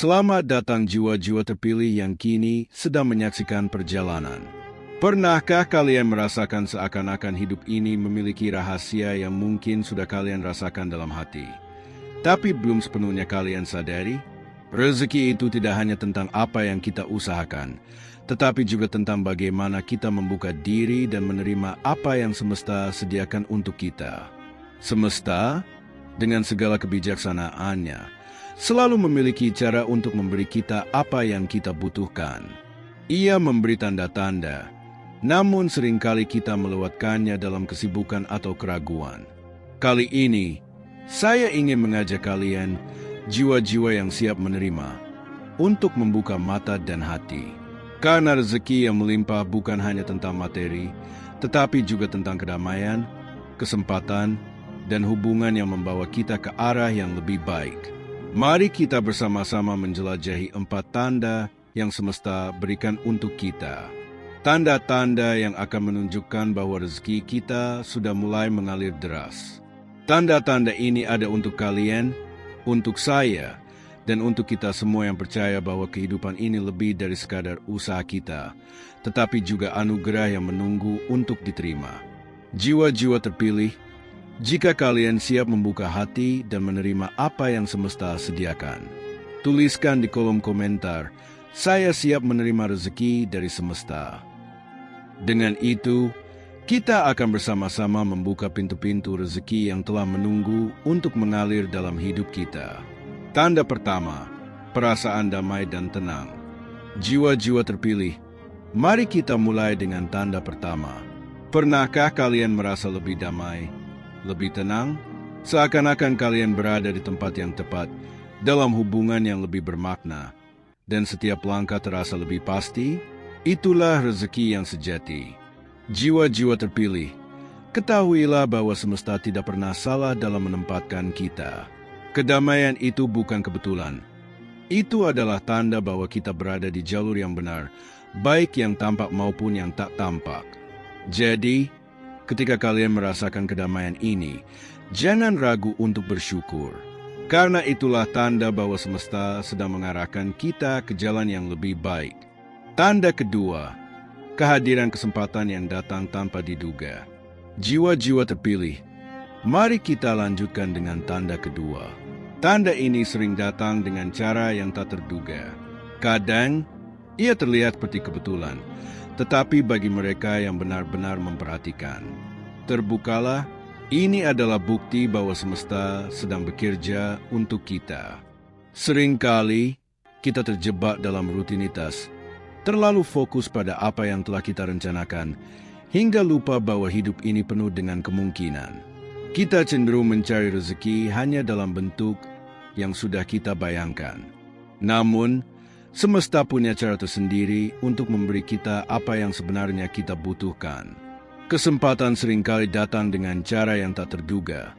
Selamat datang jiwa-jiwa terpilih yang kini sedang menyaksikan perjalanan. Pernahkah kalian merasakan seakan-akan hidup ini memiliki rahasia yang mungkin sudah kalian rasakan dalam hati, tapi belum sepenuhnya kalian sadari? Rezeki itu tidak hanya tentang apa yang kita usahakan, tetapi juga tentang bagaimana kita membuka diri dan menerima apa yang semesta sediakan untuk kita. Semesta, dengan segala kebijaksanaannya, selalu memiliki cara untuk memberi kita apa yang kita butuhkan. Ia memberi tanda-tanda, namun seringkali kita melewatkannya dalam kesibukan atau keraguan. Kali ini, saya ingin mengajak kalian, jiwa-jiwa yang siap menerima, untuk membuka mata dan hati. Karena rezeki yang melimpah bukan hanya tentang materi, tetapi juga tentang kedamaian, kesempatan, dan hubungan yang membawa kita ke arah yang lebih baik. Mari kita bersama-sama menjelajahi 4 tanda yang semesta berikan untuk kita. Tanda-tanda yang akan menunjukkan bahwa rezeki kita sudah mulai mengalir deras. Tanda-tanda ini ada untuk kalian, untuk saya, dan untuk kita semua yang percaya bahwa kehidupan ini lebih dari sekadar usaha kita, tetapi juga anugerah yang menunggu untuk diterima. Jiwa-jiwa terpilih, jika kalian siap membuka hati dan menerima apa yang semesta sediakan, tuliskan di kolom komentar, "Saya siap menerima rezeki dari semesta." Dengan itu, kita akan bersama-sama membuka pintu-pintu rezeki yang telah menunggu untuk mengalir dalam hidup kita. Tanda pertama, perasaan damai dan tenang. Jiwa-jiwa terpilih, mari kita mulai dengan tanda pertama. Pernahkah kalian merasa lebih damai, lebih tenang, seakan-akan kalian berada di tempat yang tepat, dalam hubungan yang lebih bermakna, dan setiap langkah terasa lebih pasti? Itulah rezeki yang sejati. Jiwa-jiwa terpilih, ketahuilah bahwa semesta tidak pernah salah dalam menempatkan kita. Kedamaian itu bukan kebetulan. Itu adalah tanda bahwa kita berada di jalur yang benar, baik yang tampak maupun yang tak tampak. Jadi, ketika kalian merasakan kedamaian ini, jangan ragu untuk bersyukur. Karena itulah tanda bahwa semesta sedang mengarahkan kita ke jalan yang lebih baik. Tanda kedua, kehadiran kesempatan yang datang tanpa diduga. Jiwa-jiwa terpilih, mari kita lanjutkan dengan tanda kedua. Tanda ini sering datang dengan cara yang tak terduga. Kadang, ia terlihat seperti kebetulan, tetapi bagi mereka yang benar-benar memperhatikan, terbukalah, ini adalah bukti bahwa semesta sedang bekerja untuk kita. Seringkali kita terjebak dalam rutinitas, terlalu fokus pada apa yang telah kita rencanakan, hingga lupa bahwa hidup ini penuh dengan kemungkinan. Kita cenderung mencari rezeki hanya dalam bentuk yang sudah kita bayangkan. Namun, semesta punya cara tersendiri untuk memberi kita apa yang sebenarnya kita butuhkan. Kesempatan seringkali datang dengan cara yang tak terduga,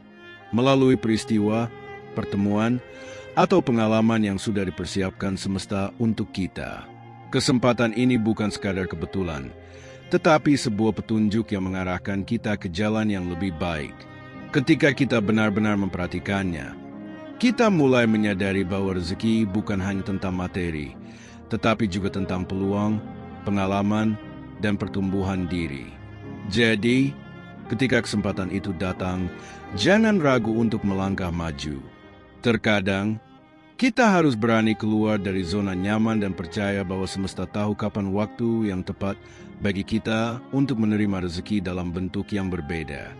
melalui peristiwa, pertemuan, atau pengalaman yang sudah dipersiapkan semesta untuk kita. Kesempatan ini bukan sekadar kebetulan, tetapi sebuah petunjuk yang mengarahkan kita ke jalan yang lebih baik. Ketika kita benar-benar memperhatikannya, kita mulai menyadari bahwa rezeki bukan hanya tentang materi, tetapi juga tentang peluang, pengalaman, dan pertumbuhan diri. Jadi, ketika kesempatan itu datang, jangan ragu untuk melangkah maju. Terkadang, kita harus berani keluar dari zona nyaman dan percaya bahwa semesta tahu kapan waktu yang tepat bagi kita untuk menerima rezeki dalam bentuk yang berbeda.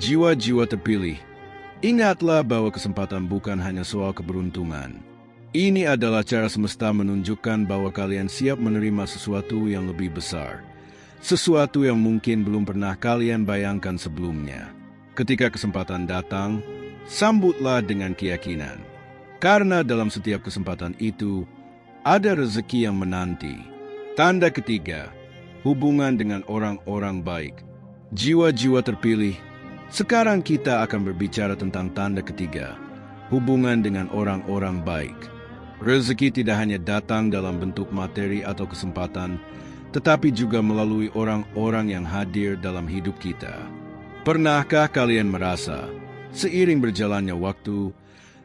Jiwa-jiwa terpilih, ingatlah bahwa kesempatan bukan hanya soal keberuntungan. Ini adalah cara semesta menunjukkan bahwa kalian siap menerima sesuatu yang lebih besar. Sesuatu yang mungkin belum pernah kalian bayangkan sebelumnya. Ketika kesempatan datang, sambutlah dengan keyakinan. Karena dalam setiap kesempatan itu, ada rezeki yang menanti. Tanda ketiga, hubungan dengan orang-orang baik. Jiwa-jiwa terpilih, sekarang kita akan berbicara tentang tanda ketiga, hubungan dengan orang-orang baik. Rezeki tidak hanya datang dalam bentuk materi atau kesempatan, tetapi juga melalui orang-orang yang hadir dalam hidup kita. Pernahkah kalian merasa, seiring berjalannya waktu,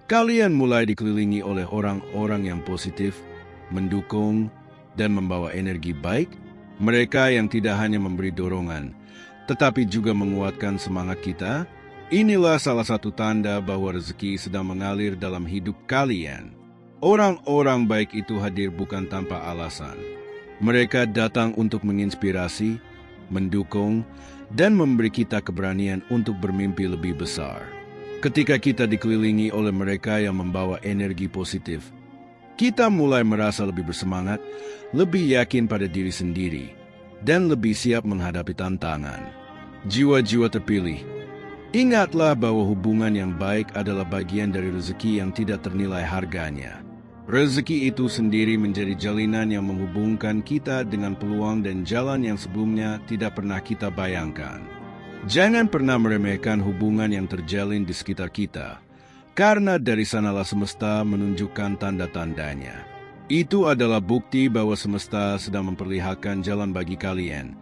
Kalian mulai dikelilingi oleh orang-orang yang positif, mendukung, dan membawa energi baik. Mereka yang tidak hanya memberi dorongan, tetapi juga menguatkan semangat kita. Inilah salah satu tanda bahwa rezeki sedang mengalir dalam hidup kalian. Orang-orang baik itu hadir bukan tanpa alasan. Mereka datang untuk menginspirasi, mendukung, dan memberi kita keberanian untuk bermimpi lebih besar. Ketika kita dikelilingi oleh mereka yang membawa energi positif, kita mulai merasa lebih bersemangat, lebih yakin pada diri sendiri, dan lebih siap menghadapi tantangan. Jiwa-jiwa terpilih, ingatlah bahwa hubungan yang baik adalah bagian dari rezeki yang tidak ternilai harganya. Rezeki itu sendiri menjadi jalinan yang menghubungkan kita dengan peluang dan jalan yang sebelumnya tidak pernah kita bayangkan. Jangan pernah meremehkan hubungan yang terjalin di sekitar kita, karena dari sanalah semesta menunjukkan tanda-tandanya. Itu adalah bukti bahwa semesta sedang memperlihatkan jalan bagi kalian,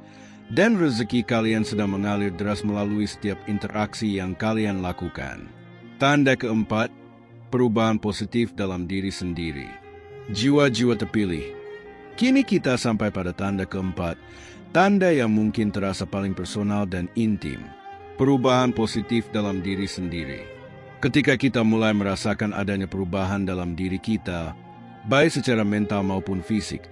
dan rezeki kalian sedang mengalir deras melalui setiap interaksi yang kalian lakukan. Tanda keempat, perubahan positif dalam diri sendiri. Jiwa-jiwa terpilih. Kini kita sampai pada tanda keempat, tanda yang mungkin terasa paling personal dan intim. Perubahan positif dalam diri sendiri. Ketika kita mulai merasakan adanya perubahan dalam diri kita, baik secara mental maupun fisik,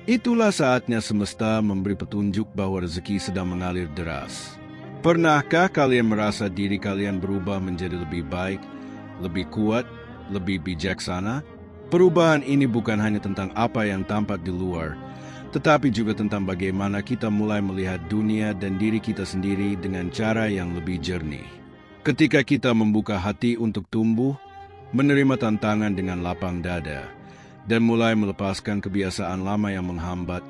itulah saatnya semesta memberi petunjuk bahwa rezeki sedang mengalir deras. Pernahkah kalian merasa diri kalian berubah menjadi lebih baik, lebih kuat, lebih bijaksana? Perubahan ini bukan hanya tentang apa yang tampak di luar, tetapi juga tentang bagaimana kita mulai melihat dunia dan diri kita sendiri dengan cara yang lebih jernih. Ketika kita membuka hati untuk tumbuh, menerima tantangan dengan lapang dada, dan mulai melepaskan kebiasaan lama yang menghambat,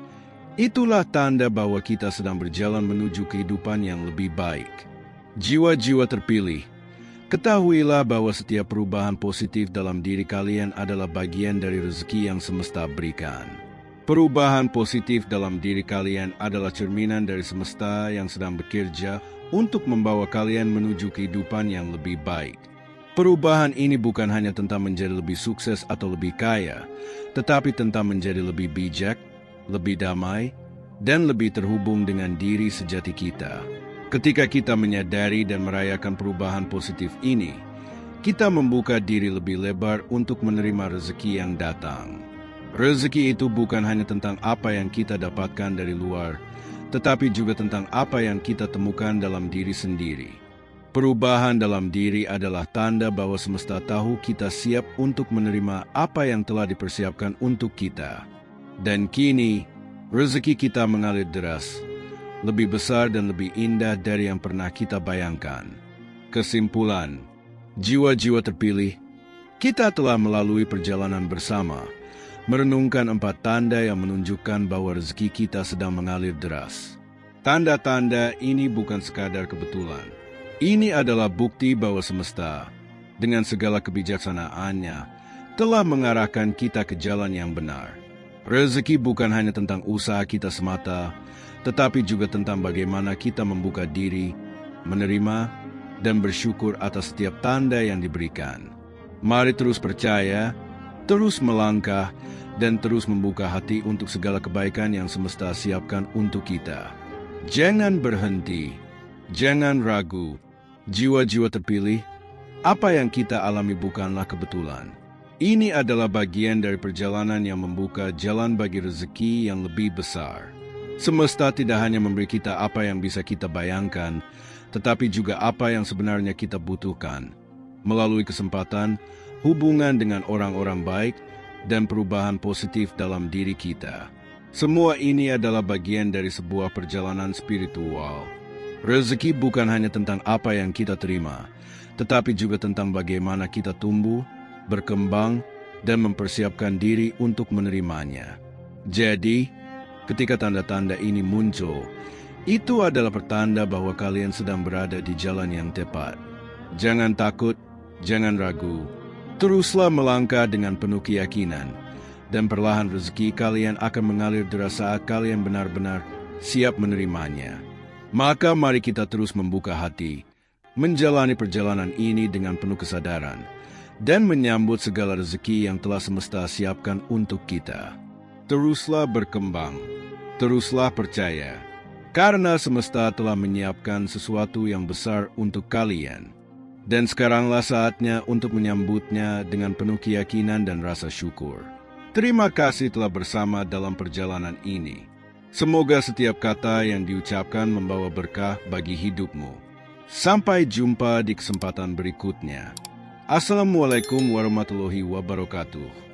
itulah tanda bahwa kita sedang berjalan menuju kehidupan yang lebih baik. Jiwa-jiwa terpilih, ketahuilah bahwa setiap perubahan positif dalam diri kalian adalah bagian dari rezeki yang semesta berikan. Perubahan positif dalam diri kalian adalah cerminan dari semesta yang sedang bekerja untuk membawa kalian menuju kehidupan yang lebih baik. Perubahan ini bukan hanya tentang menjadi lebih sukses atau lebih kaya, tetapi tentang menjadi lebih bijak, lebih damai, dan lebih terhubung dengan diri sejati kita. Ketika kita menyadari dan merayakan perubahan positif ini, kita membuka diri lebih lebar untuk menerima rezeki yang datang. Rezeki itu bukan hanya tentang apa yang kita dapatkan dari luar, tetapi juga tentang apa yang kita temukan dalam diri sendiri. Perubahan dalam diri adalah tanda bahwa semesta tahu kita siap untuk menerima apa yang telah dipersiapkan untuk kita. Dan kini, rezeki kita mengalir deras, lebih besar dan lebih indah dari yang pernah kita bayangkan. Kesimpulan, jiwa-jiwa terpilih, kita telah melalui perjalanan bersama, merenungkan 4 tanda yang menunjukkan bahwa rezeki kita sedang mengalir deras. Tanda-tanda ini bukan sekadar kebetulan. Ini adalah bukti bahwa semesta, dengan segala kebijaksanaannya, telah mengarahkan kita ke jalan yang benar. Rezeki bukan hanya tentang usaha kita semata, tetapi juga tentang bagaimana kita membuka diri, menerima, dan bersyukur atas setiap tanda yang diberikan. Mari terus percaya, terus melangkah, dan terus membuka hati untuk segala kebaikan yang semesta siapkan untuk kita. Jangan berhenti, jangan ragu. Jiwa-jiwa terpilih, apa yang kita alami bukanlah kebetulan. Ini adalah bagian dari perjalanan yang membuka jalan bagi rezeki yang lebih besar. Semesta tidak hanya memberi kita apa yang bisa kita bayangkan, tetapi juga apa yang sebenarnya kita butuhkan. Melalui kesempatan, hubungan dengan orang-orang baik, dan perubahan positif dalam diri kita. Semua ini adalah bagian dari sebuah perjalanan spiritual. Rezeki bukan hanya tentang apa yang kita terima, tetapi juga tentang bagaimana kita tumbuh, berkembang, dan mempersiapkan diri untuk menerimanya. Jadi, ketika tanda-tanda ini muncul, itu adalah pertanda bahwa kalian sedang berada di jalan yang tepat. Jangan takut, jangan ragu. Teruslah melangkah dengan penuh keyakinan, dan perlahan rezeki kalian akan mengalir deras saat kalian benar-benar siap menerimanya. Maka mari kita terus membuka hati, menjalani perjalanan ini dengan penuh kesadaran, dan menyambut segala rezeki yang telah semesta siapkan untuk kita. Teruslah berkembang, teruslah percaya, karena semesta telah menyiapkan sesuatu yang besar untuk kalian. Dan sekaranglah saatnya untuk menyambutnya dengan penuh keyakinan dan rasa syukur. Terima kasih telah bersama dalam perjalanan ini. Semoga setiap kata yang diucapkan membawa berkah bagi hidupmu. Sampai jumpa di kesempatan berikutnya. Assalamualaikum warahmatullahi wabarakatuh.